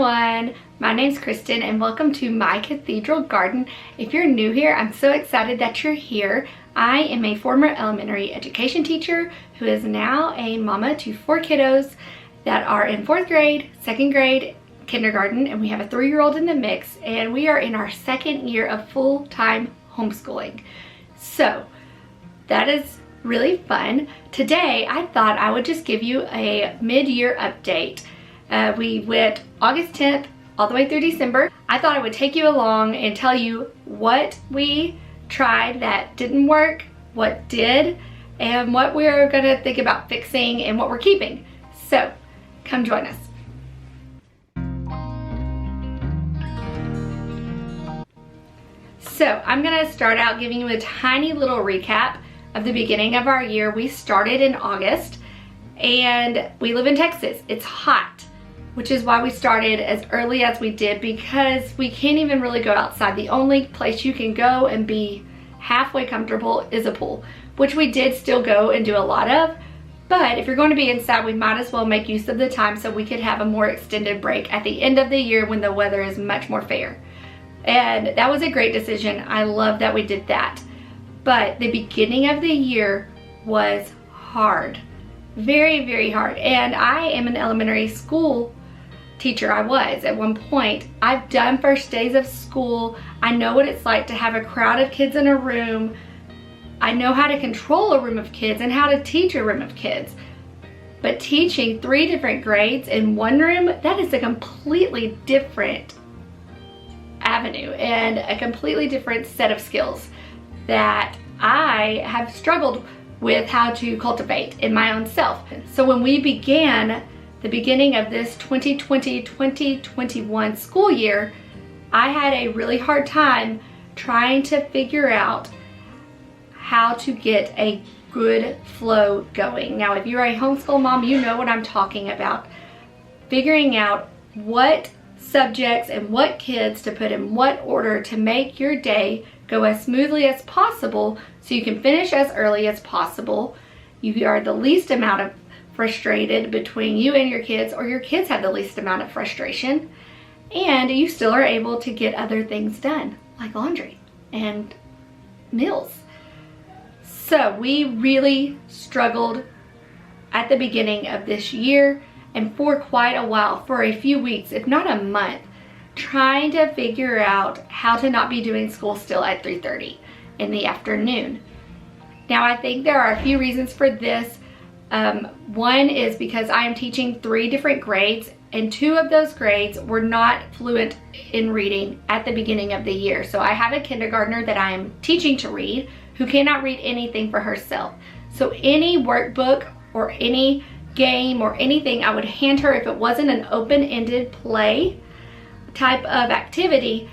everyone, my name's Kristen and welcome to my cathedral garden. If you're new here, I'm so excited that you're here. I am a former elementary education teacher who is now a mama to 4 kiddos that are in 4th grade, 2nd grade, kindergarten, and we have a 3-year-old in the mix, and we are in our 2nd year of full-time homeschooling. So that is really fun. Today I thought I would just give you a mid-year update. We went August 10th all the way through December. I thought I would take you along and tell you what we tried that didn't work, what did, and what we're gonna think about fixing and what we're keeping. So come join us. So I'm gonna start out giving you a tiny little recap of the beginning of our year. We started in August and we live in Texas. It's hot, which is why we started as early as we did, because we can't even really go outside. The only place you can go and be halfway comfortable is a pool, which we did still go and do a lot of. But if you're going to be inside, we might as well make use of the time so we could have a more extended break at the end of the year when the weather is much more fair. And that was a great decision. I love that we did that. But the beginning of the year was hard. Very, very hard. And I am an elementary school teacher. I was at one point. I've done first days of school. I know what it's like to have a crowd of kids in a room. I know how to control a room of kids and how to teach a room of kids. But teaching 3 different grades in one room, that is a completely different avenue and a completely different set of skills that I have struggled with how to cultivate in my own self. So when we began the beginning of this 2020-2021 school year, I had a really hard time trying to figure out how to get a good flow going. Now, if you're a homeschool mom, you know what I'm talking about. Figuring out what subjects and what kids to put in what order to make your day go as smoothly as possible so you can finish as early as possible. You are the least amount of frustrated between you and your kids, or your kids have the least amount of frustration, and you still are able to get other things done like laundry and meals. So we really struggled at the beginning of this year and for quite a while, for a few weeks, if not a month, trying to figure out how to not be doing school still at 3:30 in the afternoon. Now, I think there are a few reasons for this. One is because I am teaching 3 different grades, and 2 of those grades were not fluent in reading at the beginning of the year. So I have a kindergartner that I am teaching to read who cannot read anything for herself. So any workbook or any game or anything I would hand her, if it wasn't an open-ended play type of activity,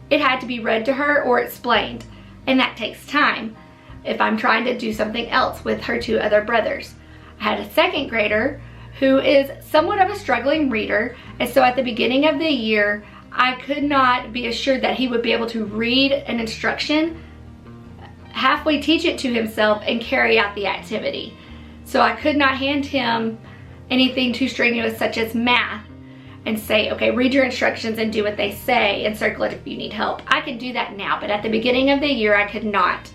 it had to be read to her or explained, and that takes time if I'm trying to do something else with her 2 other brothers. I had a 2nd grader who is somewhat of a struggling reader, and so at the beginning of the year I could not be assured that he would be able to read an instruction, halfway teach it to himself, and carry out the activity. So I could not hand him anything too strenuous such as math and say, okay, read your instructions and do what they say and circle it if you need help. I can do that now, but at the beginning of the year I could not.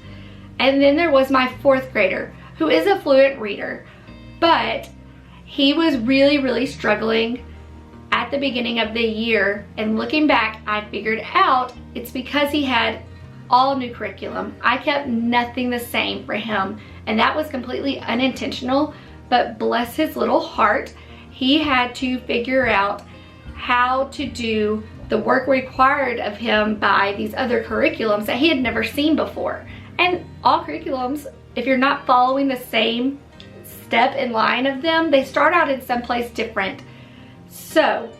And then there was my 4th grader who is a fluent reader, but he was really, really struggling at the beginning of the year. And looking back, I figured out it's because he had all new curriculum. I kept nothing the same for him, and that was completely unintentional, but bless his little heart, he had to figure out how to do the work required of him by these other curriculums that he had never seen before. And all curriculums, if you're not following the same step in line of them, they start out in someplace different. So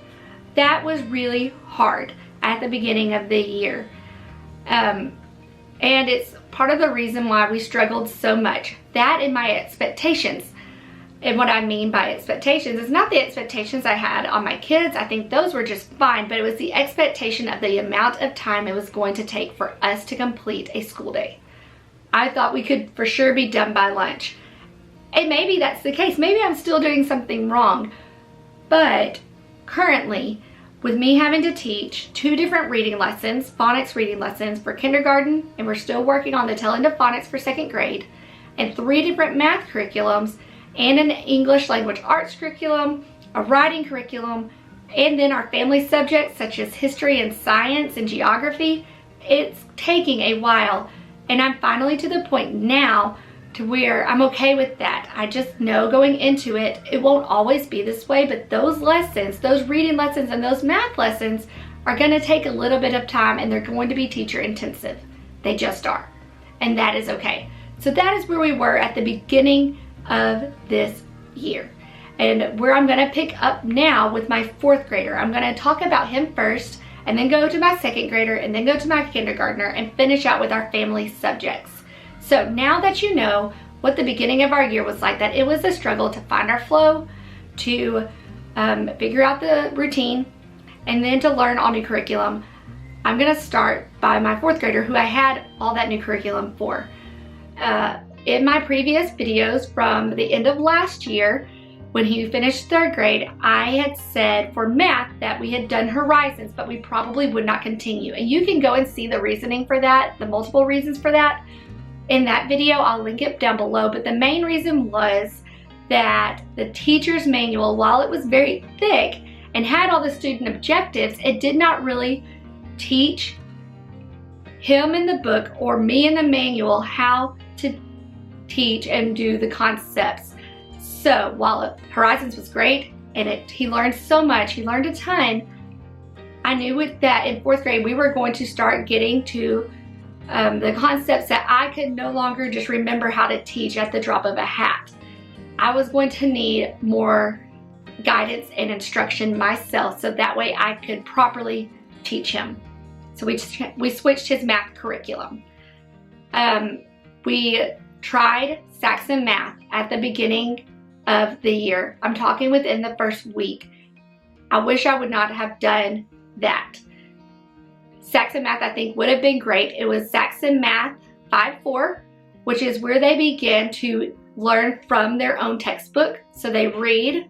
that was really hard at the beginning of the year. And it's part of the reason why we struggled so much. That and my expectations. And what I mean by expectations is not the expectations I had on my kids. I think those were just fine, but it was the expectation of the amount of time it was going to take for us to complete a school day. I thought we could for sure be done by lunch. And maybe that's the case. Maybe I'm still doing something wrong. But currently, with me having to teach 2 different reading lessons, phonics reading lessons for kindergarten, and we're still working on the tail end of phonics for 2nd grade, and 3 different math curriculums, and an English language arts curriculum, a writing curriculum, and then our family subjects such as history and science and geography. It's taking a while, and I'm finally to the point now to where I'm okay with that. I just know going into it, it won't always be this way, but those lessons, those reading lessons and those math lessons are gonna take a little bit of time, and they're going to be teacher intensive. They just are, and that is okay. So that is where we were at the beginning of this year, and where I'm gonna pick up now with my 4th grader. I'm gonna talk about him first, and then go to my 2nd grader, and then go to my kindergartner, and finish out with our family subjects. So now that you know what the beginning of our year was like, that it was a struggle to find our flow, to figure out the routine, and then to learn all new curriculum, I'm gonna start by my 4th grader, who I had all that new curriculum for. In my previous videos from the end of last year, when he finished 3rd grade, I had said for math that we had done Horizons, but we probably would not continue. And you can go and see the reasoning for that, the multiple reasons for that, in that video. I'll link it down below. But the main reason was that the teacher's manual, while it was very thick and had all the student objectives, it did not really teach him in the book or me in the manual how to teach and do the concepts. So while Horizons was great and he learned so much, he learned a ton, I knew with that in 4th grade we were going to start getting to the concepts that I could no longer just remember how to teach at the drop of a hat. I was going to need more guidance and instruction myself, so that way I could properly teach him. So we switched his math curriculum. We tried Saxon Math at the beginning of the year. I'm talking within the 1st week. I wish I would not have done that. Saxon Math, I think, would have been great. It was Saxon Math 5-4, which is where they begin to learn from their own textbook. So they read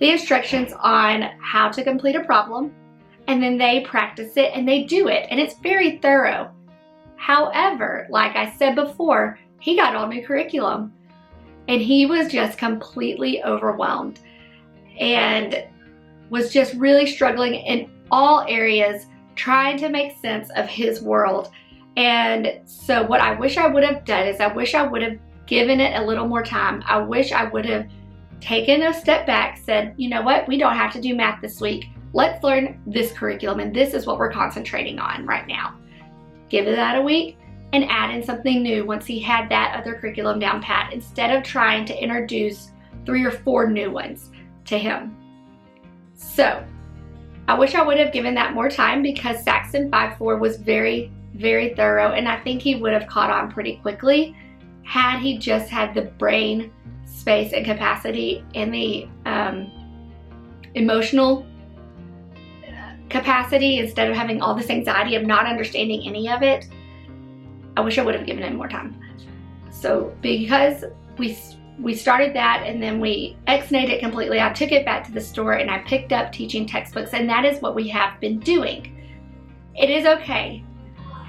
the instructions on how to complete a problem, and then they practice it and they do it, and it's very thorough. However, like I said before, he got all new curriculum, and he was just completely overwhelmed and was just really struggling in all areas, trying to make sense of his world. And so what I wish I would have done is I wish I would have given it a little more time. I wish I would have taken a step back, said, you know what, we don't have to do math this week. Let's learn this curriculum, and this is what we're concentrating on right now. Give it that a week and add in something new once he had that other curriculum down pat, instead of trying to introduce 3 or 4 new ones to him. So I wish I would have given that more time, because Saxon 5-4 was very, very thorough, and I think he would have caught on pretty quickly had he just had the brain space and capacity and the emotional capacity, instead of having all this anxiety of not understanding any of it. I wish I would have given him more time. So because we started that and then we ex-nayed it completely, I took it back to the store and I picked up teaching textbooks, and that is what we have been doing. It is okay.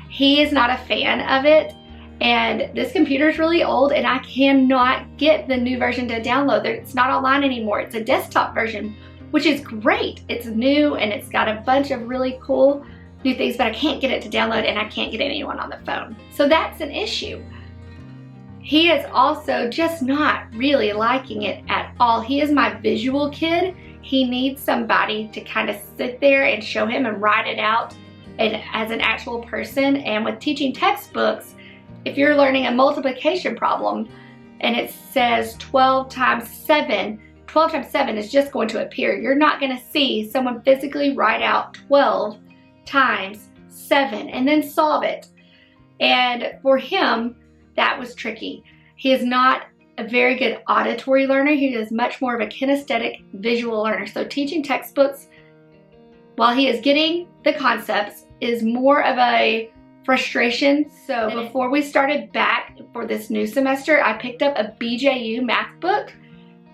He is not a fan of it, and this computer is really old and I cannot get the new version to download. It's not online anymore. It's a desktop version, which is great. It's new and it's got a bunch of really cool new things, but I can't get it to download and I can't get anyone on the phone. So that's an issue. He is also just not really liking it at all. He is my visual kid. He needs somebody to kind of sit there and show him and write it out and as an actual person. And with teaching textbooks, if you're learning a multiplication problem and it says 12 times 7, 12 times 7 is just going to appear. You're not going to see someone physically write out 12 times 7 and then solve it. And for him, that was tricky. He is not a very good auditory learner. He is much more of a kinesthetic visual learner. So teaching textbooks, while he is getting the concepts, is more of a frustration. So before we started back for this new semester, I picked up a BJU math book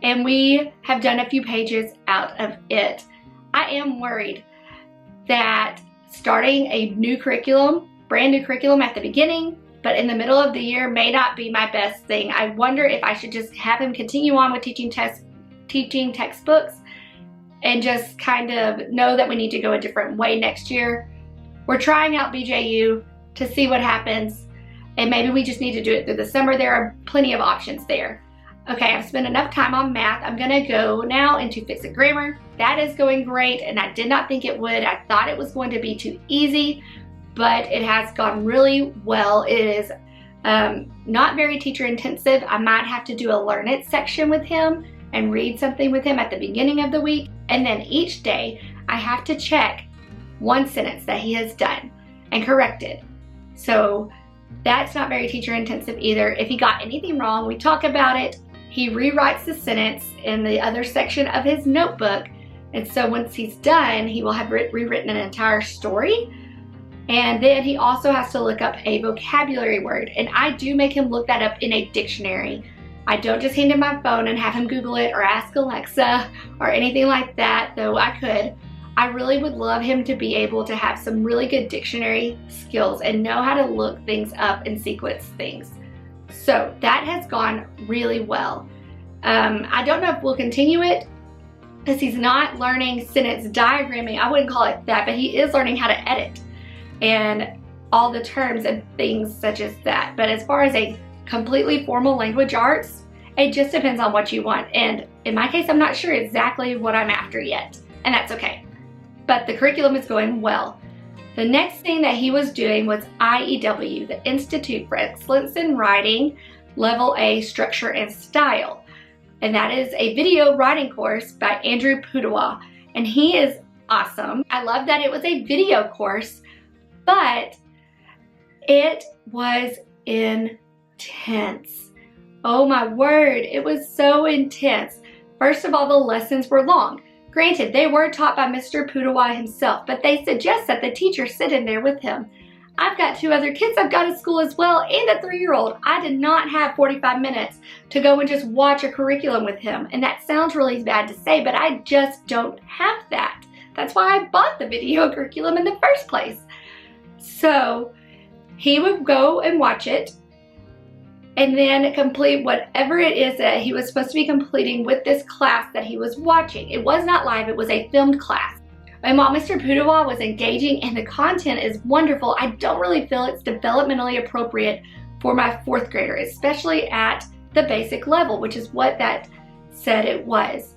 and we have done a few pages out of it. I am worried. that starting a new curriculum, brand new curriculum at the beginning, but in the middle of the year may not be my best thing. I wonder if I should just have him continue on with teaching textbooks and just kind of know that we need to go a different way next year. We're trying out BJU to see what happens, and maybe we just need to do it through the summer. There are plenty of options there. Okay, I've spent enough time on math. I'm gonna go now into Fix-It Grammar. That is going great, and I did not think it would. I thought it was going to be too easy, but it has gone really well. It is not very teacher intensive. I might have to do a Learn It section with him and read something with him at the beginning of the week. And then each day I have to check one sentence that he has done and corrected. So that's not very teacher intensive either. If he got anything wrong, we talk about it. He rewrites the sentence in the other section of his notebook. And so once he's done, he will have rewritten an entire story. And then he also has to look up a vocabulary word. And I do make him look that up in a dictionary. I don't just hand him my phone and have him Google it or ask Alexa or anything like that, though I could. I really would love him to be able to have some really good dictionary skills and know how to look things up and sequence things. So that has gone really well. I don't know if we'll continue it because he's not learning sentence diagramming. I wouldn't call it that, but he is learning how to edit and all the terms and things such as that. But as far as a completely formal language arts, it just depends on what you want. And in my case, I'm not sure exactly what I'm after yet, and that's okay. But the curriculum is going well. The next thing that he was doing was IEW, the Institute for Excellence in Writing, Level A Structure and Style. And that is a video writing course by Andrew Pudewa. And he is awesome. I love that it was a video course, but it was intense. Oh my word, it was so intense. First of all, the lessons were long. Granted, they were taught by Mr. Pudewa himself, but they suggest that the teacher sit in there with him. I've got 2 other kids I've got at school as well, and a 3-year-old. I did not have 45 minutes to go and just watch a curriculum with him. And that sounds really bad to say, but I just don't have that. That's why I bought the video curriculum in the first place. So he would go and watch it and then complete whatever it is that he was supposed to be completing with this class that he was watching. It was not live, it was a filmed class. And while Mr. Pudewa was engaging and the content is wonderful, I don't really feel it's developmentally appropriate for my 4th grader, especially at the basic level, which is what that said it was.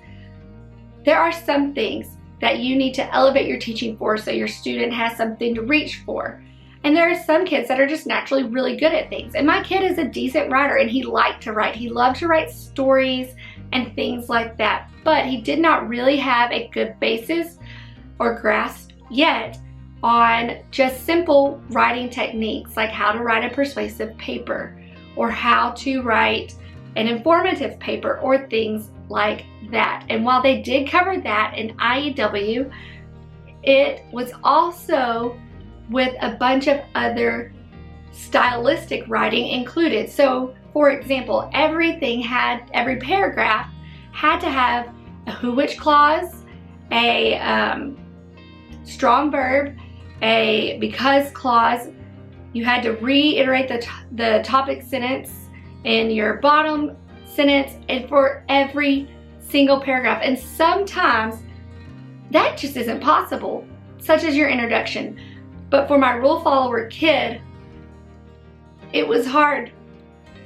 There are some things that you need to elevate your teaching for so your student has something to reach for. And there are some kids that are just naturally really good at things. And my kid is a decent writer and he liked to write. He loved to write stories and things like that. But he did not really have a good basis or grasp yet on just simple writing techniques like how to write a persuasive paper or how to write an informative paper or things like that. And while they did cover that in IEW, it was also with a bunch of other stylistic writing included. So for example, every paragraph had to have a who which clause, a strong verb, a because clause. You had to reiterate the topic sentence in your bottom sentence and for every single paragraph. And sometimes that just isn't possible, such as your introduction. But for my rule follower kid, it was hard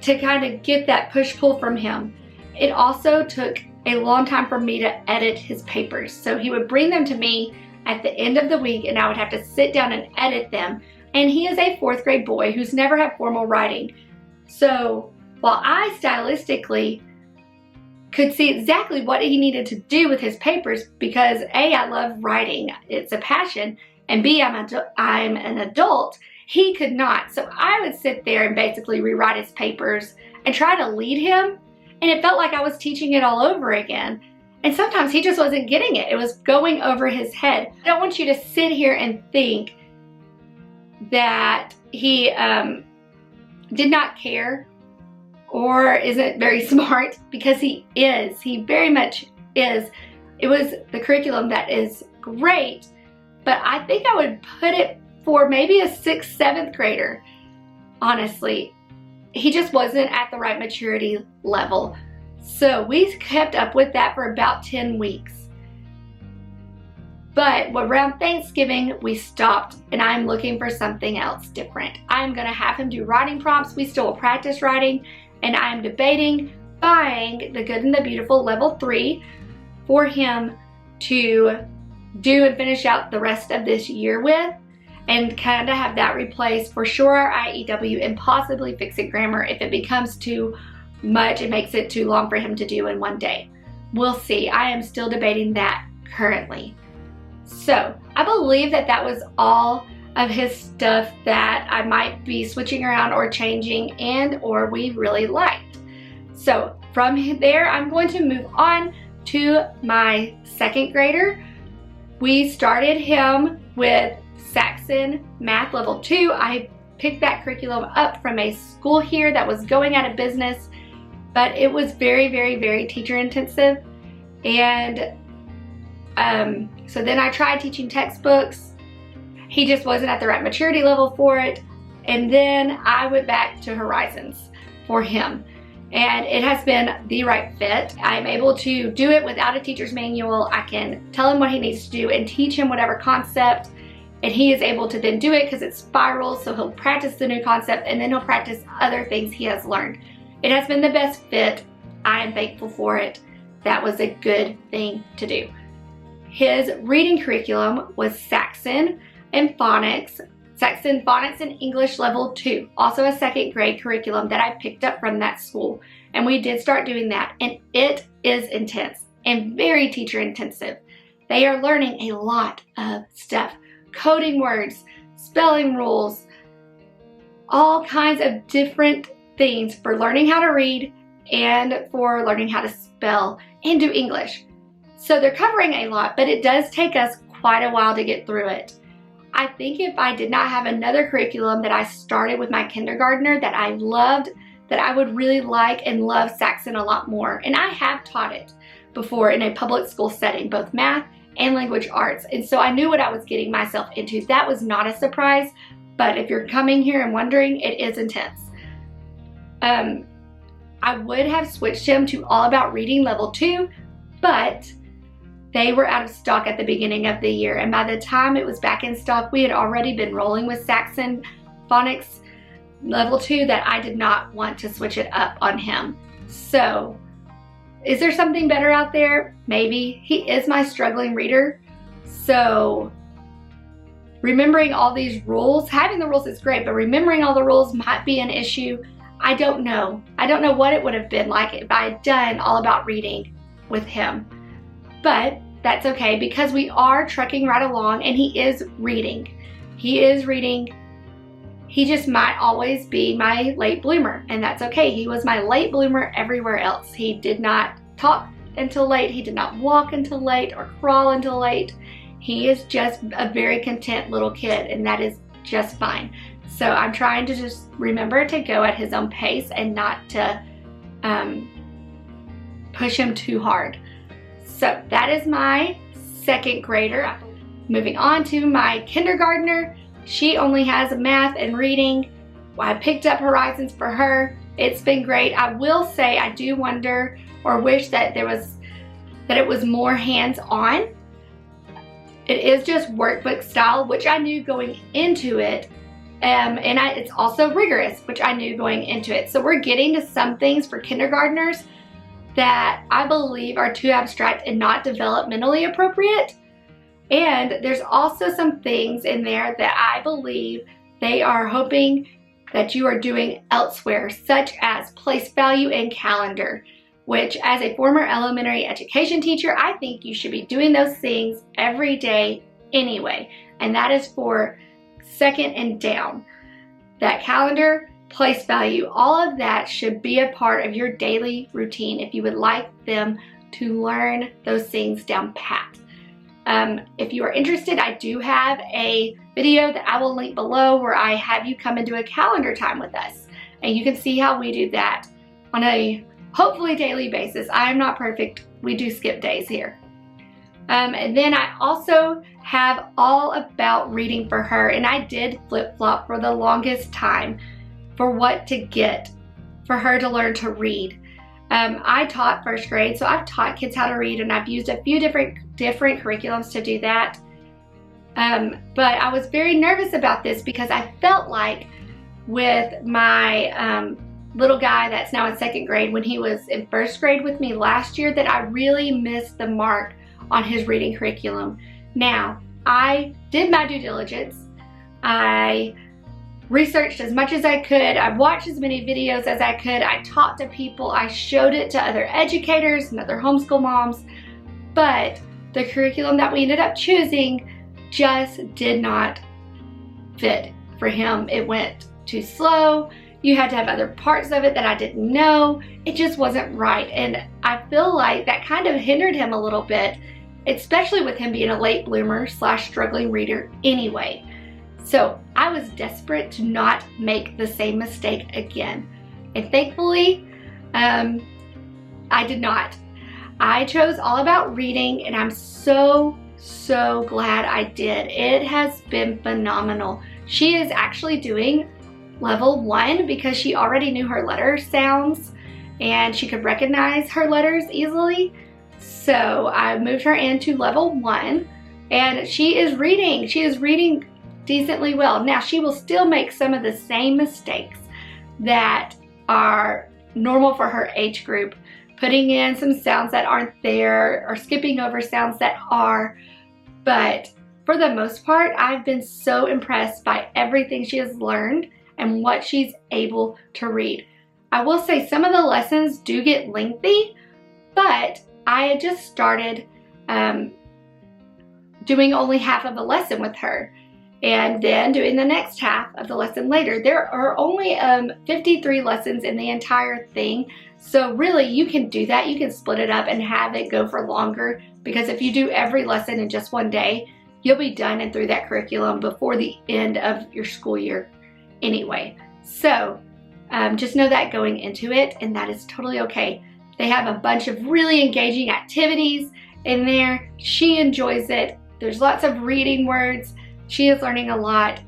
to kind of get that push-pull from him. It also took a long time for me to edit his papers. So he would bring them to me at the end of the week and I would have to sit down and edit them. And he is a 4th grade boy who's never had formal writing. So while I stylistically could see exactly what he needed to do with his papers, because A, I love writing, it's a passion, and B, I'm an adult, he could not. So I would sit there and basically rewrite his papers and try to lead him, and it felt like I was teaching it all over again. And sometimes he just wasn't getting it. It was going over his head. I don't want you to sit here and think that he did not care or isn't very smart, because he is. He very much is. It was the curriculum that is great, but I think I would put it for maybe a 6th, 7th grader, honestly. He just wasn't at the right maturity level. So we kept up with that for about 10 weeks. But around Thanksgiving, we stopped, and I'm looking for something else different. I'm gonna have him do writing prompts. We still will practice writing, and I'm debating buying The Good and the Beautiful Level 3 for him to do and finish out the rest of this year with, and kind of have that replace for sure our IEW and possibly Fix It Grammar if it becomes too much. It makes it too long for him to do in one day. We'll see. I am still debating that currently. So I believe that that was all of his stuff that I might be switching around or changing and or we really liked. So from there, I'm going to move on to my 2nd grader. We started him with Saxon Math Level 2. I picked that curriculum up from a school here that was going out of business, but it was very, very, very teacher intensive. And so then I tried teaching textbooks. He just wasn't at the right maturity level for it. And then I went back to Horizons for him. And it has been the right fit. I'm able to do it without a teacher's manual. I can tell him what he needs to do and teach him whatever concept. And he is able to then do it because it spirals. So he'll practice the new concept and then he'll practice other things he has learned. It has been the best fit. I am thankful for it. That was a good thing to do. His reading curriculum was Saxon and Phonics. Saxon Phonics and English Level 2, also a 2nd grade curriculum that I picked up from that school. And we did start doing that, and it is intense and very teacher intensive. They are learning a lot of stuff. Coding words, spelling rules, all kinds of different things for learning how to read and for learning how to spell and do English. So they're covering a lot, but it does take us quite a while to get through it. I think if I did not have another curriculum that I started with my kindergartner that I loved, that I would really like and love Saxon a lot more. And I have taught it before in a public school setting, both math and language arts. And so I knew what I was getting myself into. That was not a surprise, but if you're coming here and wondering, it is intense. I would have switched him to All About Reading Level 2, but they were out of stock at the beginning of the year, and by the time it was back in stock, we had already been rolling with Saxon Phonics Level 2 that I did not want to switch it up on him. So, is there something better out there? Maybe. He is my struggling reader, so remembering all these rules, having the rules is great, but remembering all the rules might be an issue. I don't know. I don't know what it would have been like if I had done All About Reading with him. But that's okay because we are trucking right along and he is reading. He is reading. He just might always be my late bloomer, and that's okay. He was my late bloomer everywhere else. He did not talk until late. He did not walk until late or crawl until late. He is just a very content little kid, and that is just fine. So I'm trying to just remember to go at his own pace and not to push him too hard. So that is my 2nd grader. Moving on to my kindergartner. She only has math and reading. I picked up Horizons for her. It's been great. I will say I do wonder or wish that it was more hands-on. It is just workbook style, which I knew going into it. It's also rigorous, which I knew going into it. So we're getting to some things for kindergartners that I believe are too abstract and not developmentally appropriate. And there's also some things in there that I believe they are hoping that you are doing elsewhere, such as place value and calendar, which as a former elementary education teacher, I think you should be doing those things every day anyway. And that is for 2nd and down. That calendar, place value, all of that should be a part of your daily routine if you would like them to learn those things down pat. If you are interested, I do have a video that I will link below where I have you come and do a calendar time with us. And you can see how we do that on a hopefully daily basis. I am not perfect. We do skip days here. And then I also have All About Reading for her, and I did flip-flop for the longest time for what to get for her to learn to read. I taught first grade, so I've taught kids how to read, and I've used a few different curriculums to do that. But I was very nervous about this because I felt like with my little guy that's now in second grade, when he was in first grade with me last year, that I really missed the mark on his reading curriculum. Now, I did my due diligence. I researched as much as I could. I watched as many videos as I could. I talked to people. I showed it to other educators and other homeschool moms. But the curriculum that we ended up choosing just did not fit for him. It went too slow. You had to have other parts of it that I didn't know. It just wasn't right. And I feel like that kind of hindered him a little bit, especially with him being a late bloomer / struggling reader anyway. So I was desperate to not make the same mistake again. And thankfully, I did not. I chose All About Reading, and I'm so glad I did. It has been phenomenal. She is actually doing level 1 because she already knew her letter sounds and she could recognize her letters easily. So I moved her into level 1, and she is reading. She is reading decently well. Now, she will still make some of the same mistakes that are normal for her age group, putting in some sounds that aren't there or skipping over sounds that are, but for the most part, I've been so impressed by everything she has learned and what she's able to read. I will say some of the lessons do get lengthy, but I had just started doing only half of a lesson with her, and then doing the next half of the lesson later. There are only 53 lessons in the entire thing, so really you can do that. You can split it up and have it go for longer, because if you do every lesson in just one day, you'll be done and through that curriculum before the end of your school year anyway. So just know that going into it, and that is totally okay. They have a bunch of really engaging activities in there. She enjoys it. There's lots of reading words. She is learning a lot.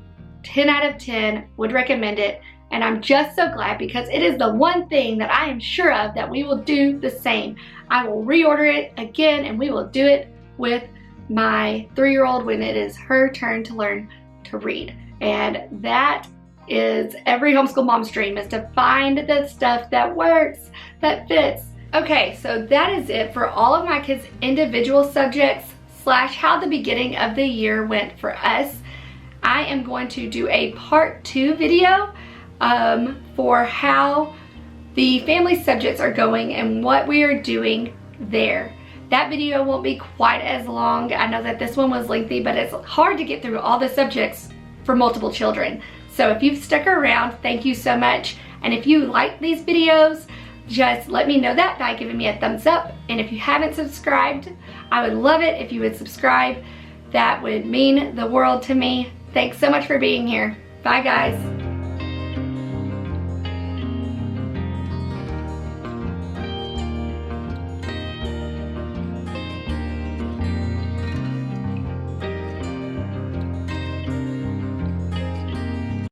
10 out of 10, would recommend it. And I'm just so glad, because it is the one thing that I am sure of that we will do the same. I will reorder it again, and we will do it with my 3-year-old when it is her turn to learn to read. And that is every homeschool mom's dream, is to find the stuff that works, that fits. Okay, so that is it for all of my kids' individual subjects / how the beginning of the year went for us. I am going to do a part 2 video for how the family subjects are going and what we are doing there. That video won't be quite as long. I know that this one was lengthy, but it's hard to get through all the subjects for multiple children. So if you've stuck around, thank you so much. And if you like these videos, just let me know that by giving me a thumbs up. And if you haven't subscribed, I would love it if you would subscribe. That would mean the world to me. Thanks so much for being here. Bye, guys.